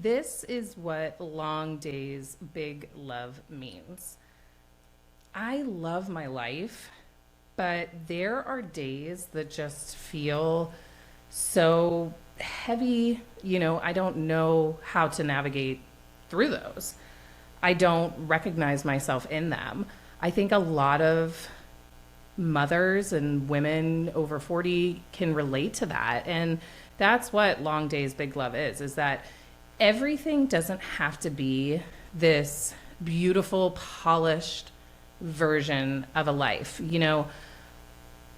This is what long days, big love means. I love my life, but there are days that just feel so heavy. I don't know how to navigate through those. I don't recognize myself in them. I think a lot of mothers and women over 40 can relate to that. And that's what long days, big love is that everything doesn't have to be this beautiful, polished version of a life.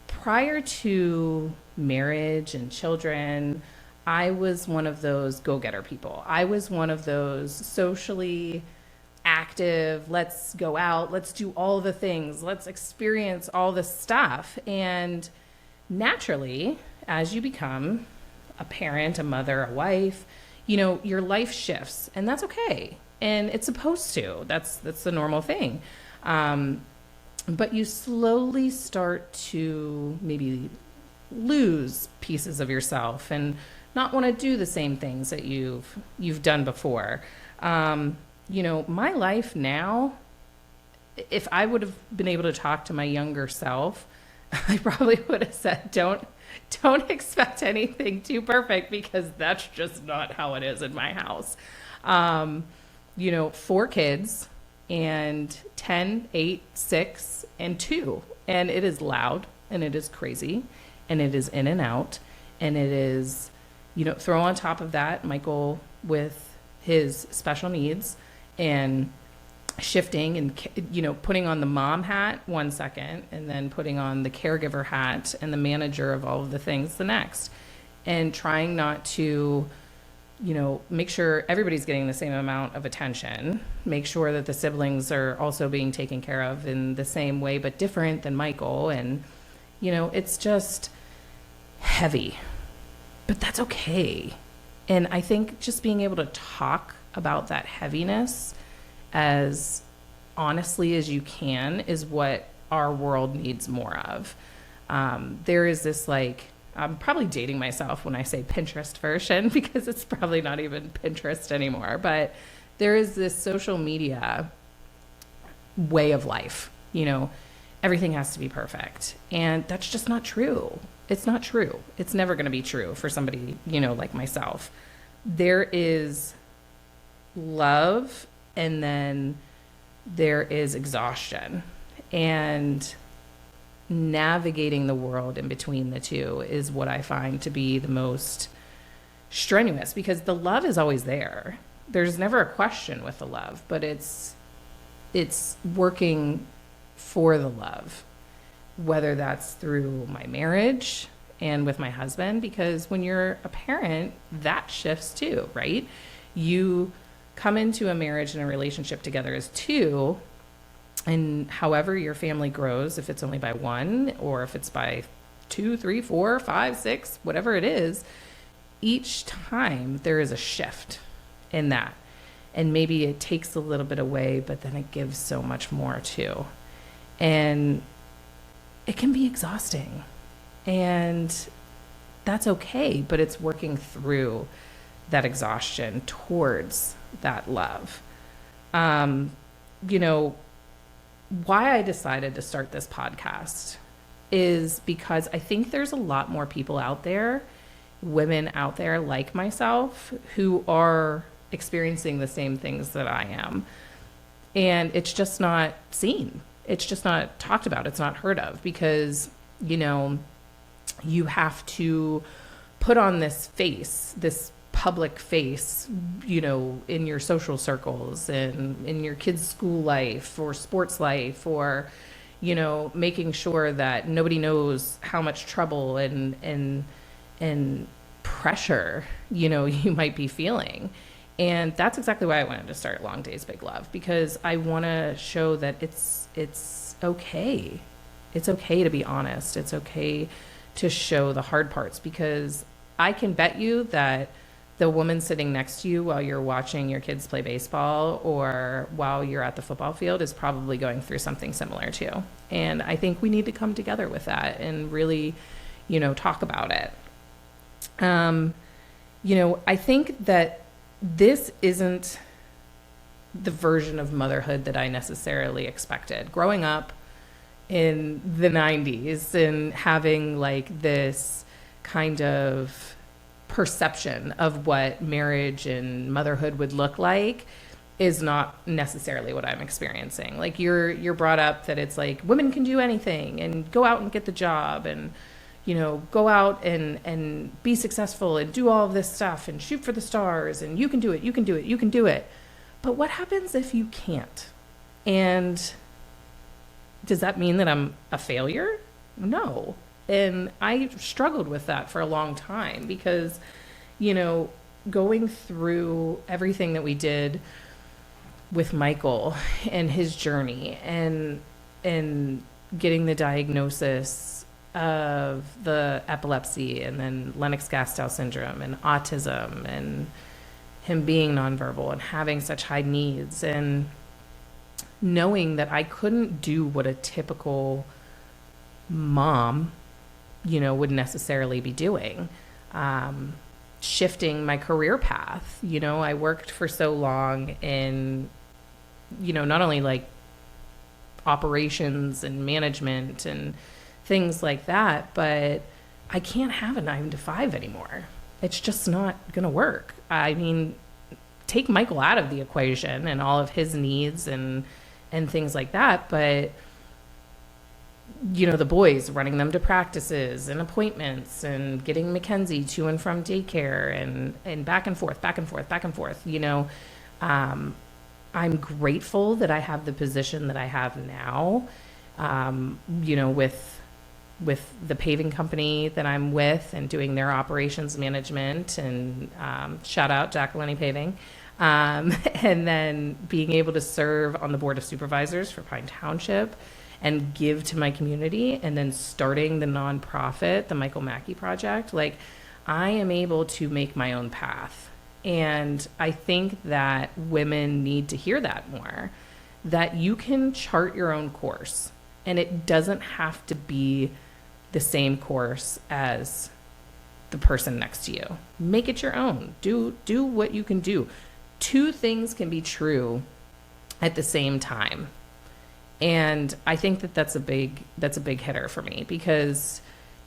Prior to marriage and children, I was one of those go getter people. I was one of those socially active, let's go out, let's do all the things, let's experience all the stuff. And naturally, as you become a parent, a mother, a wife, your life shifts, and that's okay. And it's supposed to. That's the normal thing. But you slowly start to maybe lose pieces of yourself and not want to do the same things that you've done before. My life now, if I would have been able to talk to my younger self, I probably would have said, don't expect anything too perfect, because that's just not how it is in my house. 4 kids, and 10, 8, 6, and 2. And it is loud, and it is crazy, and it is in and out. And it is, throw on top of that Michael with his special needs and shifting and, putting on the mom hat 1 second, and then putting on the caregiver hat and the manager of all of the things the next, and trying not to, make sure everybody's getting the same amount of attention, make sure that the siblings are also being taken care of in the same way, but different than Michael. And, it's just heavy, but that's okay. And I think just being able to talk about that heaviness as honestly as you can is what our world needs more of. There is this, I'm probably dating myself when I say Pinterest version, because it's probably not even Pinterest anymore, but there is this social media way of life. Everything has to be perfect. And that's just not true. It's not true. It's never going to be true for somebody, like myself. There is love, and then there is exhaustion. And navigating the world in between the two is what I find to be the most strenuous, because the love is always there. There's never a question with the love, but it's working for the love, whether that's through my marriage and with my husband, because when you're a parent, that shifts too, right? You come into a marriage and a relationship together as two, and however your family grows, if it's only by 1 or if it's by 2, 3, 4, 5, 6, whatever it is, each time there is a shift in that. And maybe it takes a little bit away, but then it gives so much more too. And it can be exhausting, and that's okay, but it's working through that exhaustion towards that love. Why I decided to start this podcast is because I think there's a lot more people out there, women out there like myself, who are experiencing the same things that I am. And it's just not seen. It's just not talked about. It's not heard of, because, you have to put on this face, this public face, in your social circles and in your kids' school life or sports life, or, making sure that nobody knows how much trouble and pressure, you might be feeling. And that's exactly why I wanted to start Long Days, Big Love, because I want to show that it's okay. It's okay to be honest. It's okay to show the hard parts, because I can bet you that the woman sitting next to you while you're watching your kids play baseball or while you're at the football field is probably going through something similar too. And I think we need to come together with that and really, talk about it. I think that this isn't the version of motherhood that I necessarily expected. Growing up in the 90s and having like this kind of perception of what marriage and motherhood would look like is not necessarily what I'm experiencing. Like you're brought up that it's like women can do anything and go out and get the job and go out and be successful and do all of this stuff and shoot for the stars and you can do it, you can do it, you can do it. But what happens if you can't? And does that mean that I'm a failure? No. And I struggled with that for a long time because, going through everything that we did with Michael and his journey and getting the diagnosis of the epilepsy and then Lennox-Gastaut syndrome and autism and him being nonverbal and having such high needs and knowing that I couldn't do what a typical mom, would necessarily be doing. Shifting my career path. I worked for so long in, not only like operations and management and things like that, but I can't have a 9-to-5 anymore. It's just not going to work. I mean, take Michael out of the equation and all of his needs and things like that. But, the boys, running them to practices and appointments and getting Mackenzie to and from daycare and back and forth. I'm grateful that I have the position that I have now, with the paving company that I'm with and doing their operations management and shout out Jacqueline Paving. And then being able to serve on the board of supervisors for Pine Township and give to my community and then starting the nonprofit, the Michael Mackey Project. Like I am able to make my own path. And I think that women need to hear that more, that you can chart your own course and it doesn't have to be the same course as the person next to you. Make it your own. Do what you can do. Two things can be true at the same time. And I think that that's a big hitter for me because,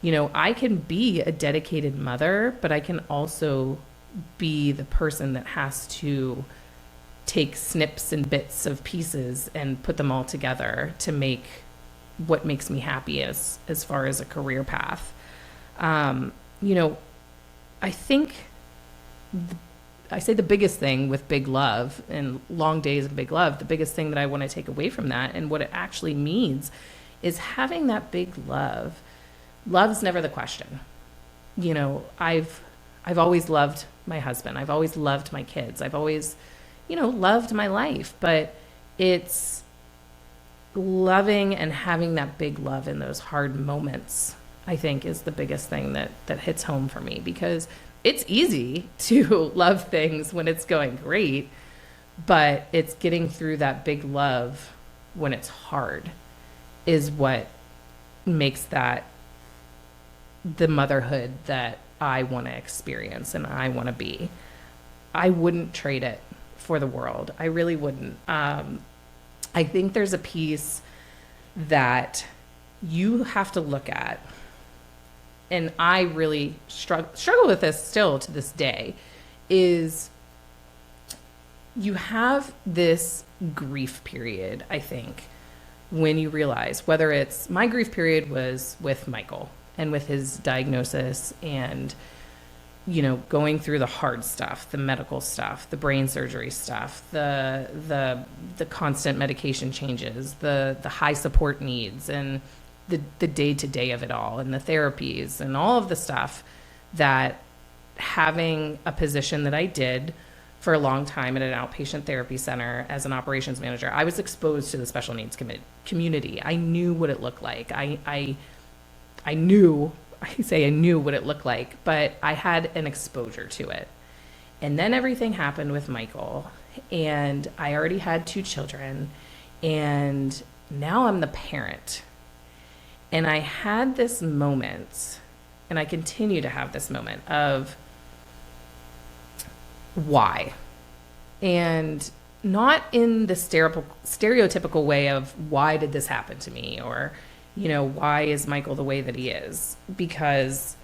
I can be a dedicated mother, but I can also be the person that has to take snips and bits of pieces and put them all together to make what makes me happy as far as a career path. I think I say the biggest thing with big love and long days of big love, the biggest thing that I want to take away from that and what it actually means is having that big love. Love's never the question. I've always loved my husband. I've always loved my kids. I've always, loved my life, but it's loving and having that big love in those hard moments, I think is the biggest thing that hits home for me because it's easy to love things when it's going great, but it's getting through that big love when it's hard is what makes that the motherhood that I want to experience and I want to be. I wouldn't trade it for the world. I really wouldn't. I think there's a piece that you have to look at, and I really struggle with this still to this day, is you have this grief period, I think, when you realize whether it's my grief period was with Michael and with his diagnosis and going through the hard stuff, the medical stuff, the brain surgery stuff, the constant medication changes, the high support needs and the day-to-day of it all and the therapies and all of the stuff that having a position that I did for a long time at an outpatient therapy center as an operations manager, I was exposed to the special needs community. I knew what it looked like. I knew what it looked like, but I had an exposure to it. And then everything happened with Michael, and I already had 2 children, and now I'm the parent. And I had this moment, and I continue to have this moment of why? And not in the stereotypical way of why did this happen to me, or, why is Michael the way that he is? Because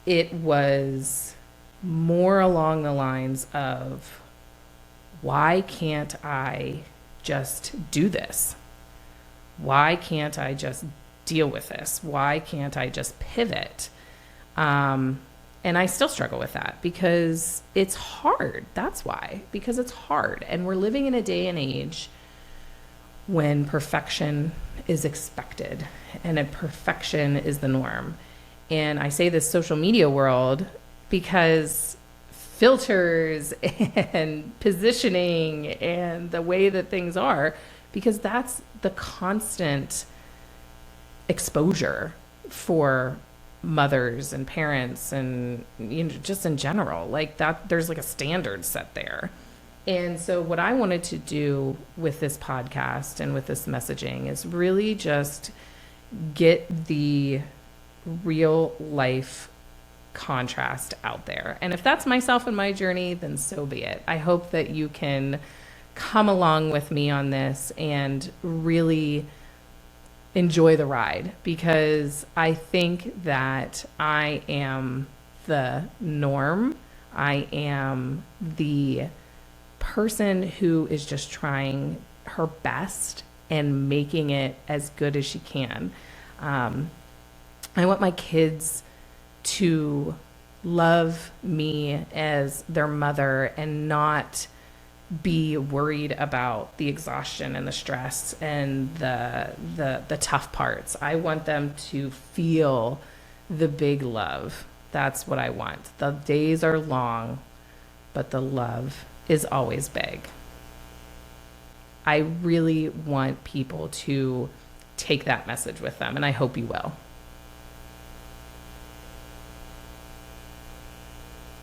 it was more along the lines of, why can't I just do this? Why can't I just deal with this? Why can't I just pivot? And I still struggle with that because it's hard. That's why, because it's hard. And we're living in a day and age when perfection is expected and perfection is the norm. And I say this social media world because filters and positioning and the way that things are, because that's the constant exposure for mothers and parents and just in general, like that, there's like a standard set there. And so what I wanted to do with this podcast and with this messaging is really just get the real life contrast out there. And if that's myself and my journey, then so be it. I hope that you can come along with me on this and really enjoy the ride, because I think that I am the norm. I am the person who is just trying her best and making it as good as she can. I want my kids to love me as their mother and not be worried about the exhaustion and the stress and the tough parts. I want them to feel the big love. That's what I want. The days are long, but the love is always big. I really want people to take that message with them, and I hope you will.